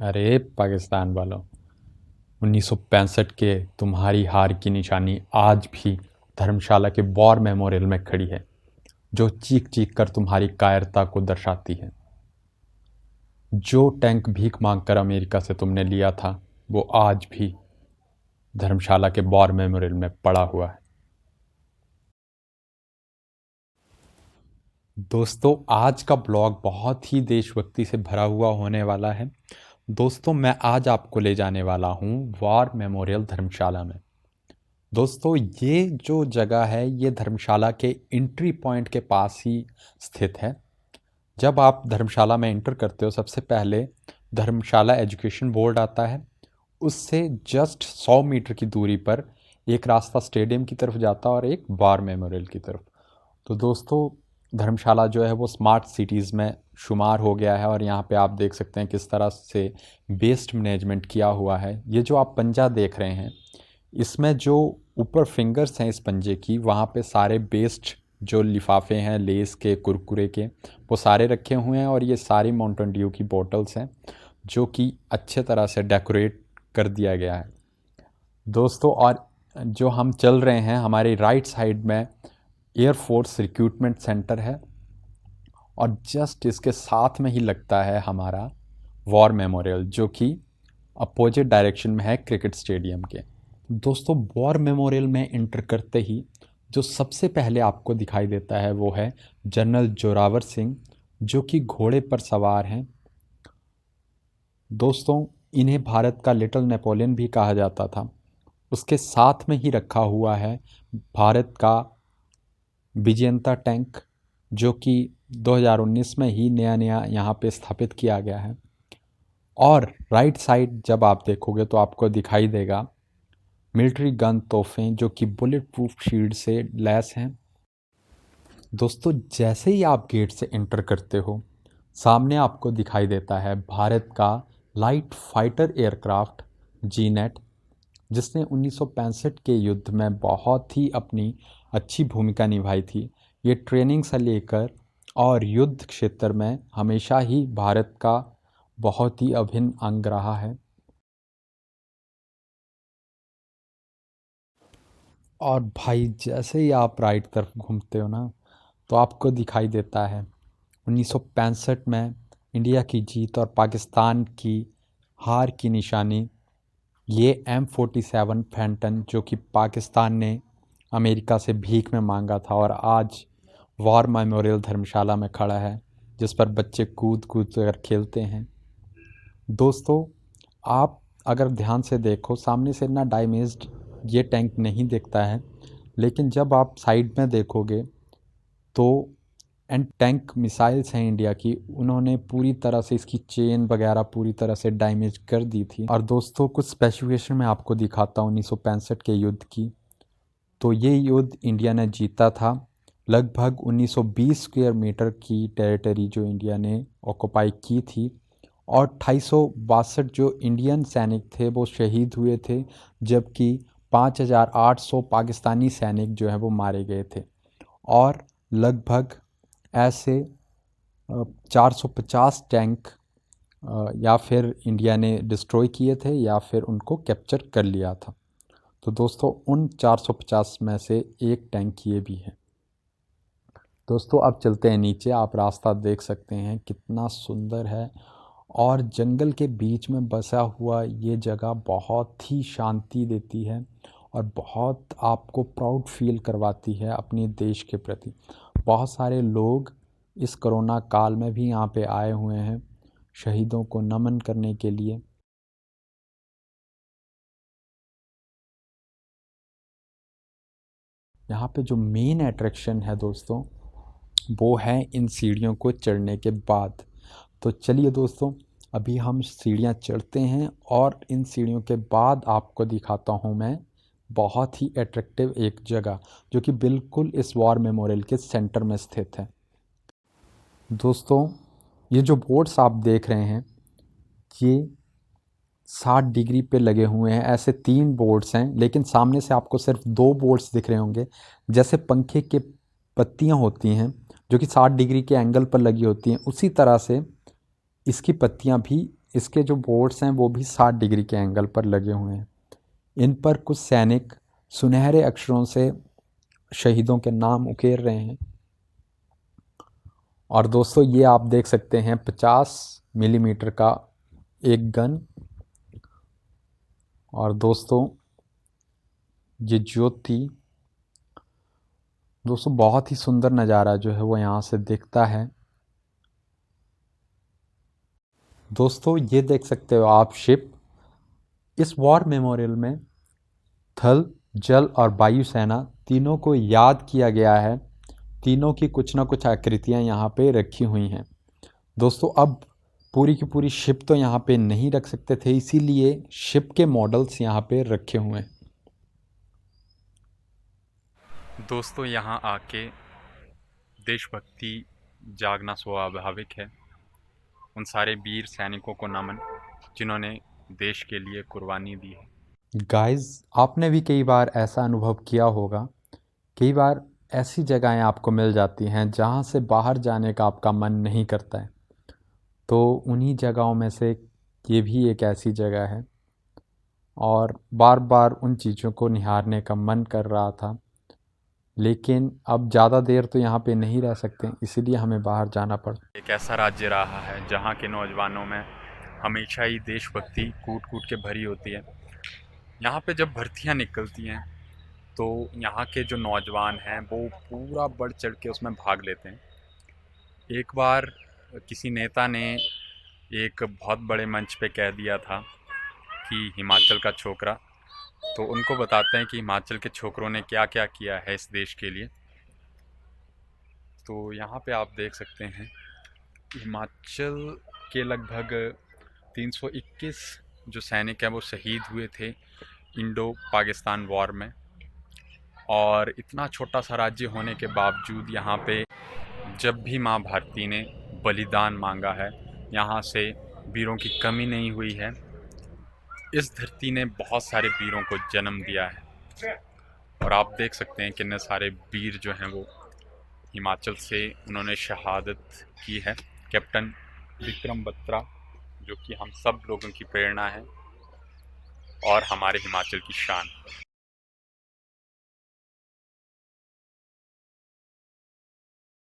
अरे पाकिस्तान वालों, 1965 के तुम्हारी हार की निशानी आज भी धर्मशाला के वॉर मेमोरियल में खड़ी है, जो चीख चीख कर तुम्हारी कायरता को दर्शाती है। जो टैंक भीख मांगकर अमेरिका से तुमने लिया था, वो आज भी धर्मशाला के वॉर मेमोरियल में पड़ा हुआ है। दोस्तों, आज का ब्लॉग बहुत ही देशभक्ति से भरा हुआ होने वाला है। दोस्तों, मैं आज आपको ले जाने वाला हूँ वॉर मेमोरियल धर्मशाला में। दोस्तों, ये जो जगह है ये धर्मशाला के एंट्री पॉइंट के पास ही स्थित है। जब आप धर्मशाला में एंटर करते हो, सबसे पहले धर्मशाला एजुकेशन बोर्ड आता है। उससे जस्ट 100 मीटर की दूरी पर एक रास्ता स्टेडियम की तरफ जाता है और एक वॉर मेमोरियल की तरफ। तो दोस्तों, धर्मशाला जो है वो स्मार्ट सिटीज़ में शुमार हो गया है और यहाँ पे आप देख सकते हैं किस तरह से वेस्ट मैनेजमेंट किया हुआ है। ये जो आप पंजा देख रहे हैं, इसमें जो ऊपर फिंगर्स हैं इस पंजे की, वहाँ पे सारे वेस्ट जो लिफाफे हैं लेस के, कुरकुरे के, वो सारे रखे हुए हैं। और ये सारी माउंटेन ड्यू की बोतल्स हैं जो कि अच्छे तरह से डेकोरेट कर दिया गया है। दोस्तों, और जो हम चल रहे हैं, हमारी राइट साइड में एयरफोर्स रिक्रूटमेंट सेंटर है और जस्ट इसके साथ में ही लगता है हमारा वॉर मेमोरियल, जो कि अपोजिट डायरेक्शन में है क्रिकेट स्टेडियम के। दोस्तों, वॉर मेमोरियल में एंटर करते ही जो सबसे पहले आपको दिखाई देता है वो है जनरल जोरावर सिंह, जो कि घोड़े पर सवार हैं। दोस्तों, इन्हें भारत का लिटिल नेपोलियन भी कहा जाता था। उसके साथ में ही रखा हुआ है भारत का विजेंता टैंक, जो कि 2019 में ही नया नया यहाँ पे स्थापित किया गया है। और राइट साइड जब आप देखोगे तो आपको दिखाई देगा मिलिट्री गन तोहफें, जो कि बुलेट प्रूफ शील्ड से लैस हैं। दोस्तों, जैसे ही आप गेट से एंटर करते हो, सामने आपको दिखाई देता है भारत का लाइट फाइटर एयरक्राफ्ट जीनेट, जिसने 1965 के युद्ध में बहुत ही अपनी अच्छी भूमिका निभाई थी। ये ट्रेनिंग से लेकर और युद्ध क्षेत्र में हमेशा ही भारत का बहुत ही अभिन्न अंग रहा है। और भाई, जैसे ही आप राइट तरफ घूमते हो ना, तो आपको दिखाई देता है 1965 में इंडिया की जीत और पाकिस्तान की हार की निशानी ये M47 फैंटन, जो कि पाकिस्तान ने अमेरिका से भीख में मांगा था और आज वॉर मेमोरियल धर्मशाला में खड़ा है, जिस पर बच्चे कूद कूद कर खेलते हैं। दोस्तों, आप अगर ध्यान से देखो, सामने से इतना डैमेज्ड ये टैंक नहीं दिखता है, लेकिन जब आप साइड में देखोगे तो एंड टैंक मिसाइल्स हैं इंडिया की, उन्होंने पूरी तरह से इसकी चेन वगैरह पूरी तरह से डैमेज कर दी थी। और दोस्तों, कुछ स्पेसिफिकेशन मैं आपको दिखाता हूँ 1965 के युद्ध की। तो ये युद्ध इंडिया ने जीता था। लगभग 1920 स्क्वायर मीटर की टेरिटरी जो इंडिया ने ऑक्यूपाई की थी, और 262 जो इंडियन सैनिक थे वो शहीद हुए थे, जबकि 5800 पाकिस्तानी सैनिक जो है वो मारे गए थे। और लगभग ऐसे 450 टैंक या फिर इंडिया ने डिस्ट्रॉय किए थे या फिर उनको कैप्चर कर लिया था। तो दोस्तों, उन 450 में से एक टैंक ये भी है। दोस्तों, अब चलते हैं नीचे। आप रास्ता देख सकते हैं कितना सुंदर है, और जंगल के बीच में बसा हुआ ये जगह बहुत ही शांति देती है और बहुत आपको प्राउड फील करवाती है अपने देश के प्रति। बहुत सारे लोग इस कोरोना काल में भी यहाँ पे आए हुए हैं शहीदों को नमन करने के लिए। यहाँ पे जो मेन अट्रैक्शन है दोस्तों, वो है इन सीढ़ियों को चढ़ने के बाद। तो चलिए दोस्तों, अभी हम सीढ़ियाँ चढ़ते हैं और इन सीढ़ियों के बाद आपको दिखाता हूँ मैं बहुत ही अट्रैक्टिव एक जगह, जो कि बिल्कुल इस वॉर मेमोरियल के सेंटर में स्थित है। दोस्तों, ये जो बोर्ड्स आप देख रहे हैं, ये 60 डिग्री पे लगे हुए हैं। ऐसे 3 बोर्ड्स हैं, लेकिन सामने से आपको सिर्फ 2 बोर्ड्स दिख रहे होंगे। जैसे पंखे के पत्तियां होती हैं जो कि 60 डिग्री के एंगल पर लगी होती हैं, उसी तरह से इसकी पत्तियां भी इसके जो बोर्ड्स हैं वो भी 60 डिग्री के एंगल पर लगे हुए हैं। इन पर कुछ सैनिक सुनहरे अक्षरों से शहीदों के नाम उकेर रहे हैं। और दोस्तों ये आप देख सकते हैं 50 मिलीमीटर का एक गन। और दोस्तों ये ज्योति, दोस्तों बहुत ही सुंदर नज़ारा जो है वो यहाँ से दिखता है। दोस्तों ये देख सकते हो आप शिप। इस वॉर मेमोरियल में थल, जल और वायु सेना तीनों को याद किया गया है। तीनों की कुछ ना कुछ आकृतियाँ यहाँ पे रखी हुई हैं। दोस्तों अब पूरी की पूरी शिप तो यहाँ पे नहीं रख सकते थे, इसीलिए शिप के मॉडल्स यहाँ पे रखे हुए हैं। दोस्तों यहाँ आके देशभक्ति जागना स्वाभाविक है। उन सारे वीर सैनिकों को नमन जिन्होंने देश के लिए कुर्बानी दी है। गाइस, आपने भी कई बार ऐसा अनुभव किया होगा। कई बार ऐसी जगहें आपको मिल जाती हैं जहाँ से बाहर जाने का आपका मन नहीं करता है। तो उन्हीं जगहों में से ये भी एक ऐसी जगह है और बार बार उन चीज़ों को निहारने का मन कर रहा था, लेकिन अब ज़्यादा देर तो यहाँ पे नहीं रह सकते, इसीलिए हमें बाहर जाना पड़ा। एक ऐसा राज्य रहा है जहाँ के नौजवानों में हमेशा ही देशभक्ति कूट कूट के भरी होती है। यहाँ पे जब भर्तियाँ निकलती हैं तो यहाँ के जो नौजवान हैं वो पूरा बढ़ चढ़ के उसमें भाग लेते हैं। एक बार किसी नेता ने एक बहुत बड़े मंच पे कह दिया था कि हिमाचल का छोकरा, तो उनको बताते हैं कि हिमाचल के छोकरों ने क्या क्या किया है इस देश के लिए। तो यहाँ पे आप देख सकते हैं हिमाचल के लगभग 321 जो सैनिक हैं वो शहीद हुए थे इंडो पाकिस्तान वॉर में। और इतना छोटा सा राज्य होने के बावजूद यहाँ पे जब भी माँ भारती ने बलिदान मांगा है, यहाँ से वीरों की कमी नहीं हुई है। इस धरती ने बहुत सारे वीरों को जन्म दिया है और आप देख सकते हैं कितने सारे वीर जो हैं वो हिमाचल से उन्होंने शहादत की है। कैप्टन विक्रम बत्रा जो कि हम सब लोगों की प्रेरणा है और हमारे हिमाचल की शान।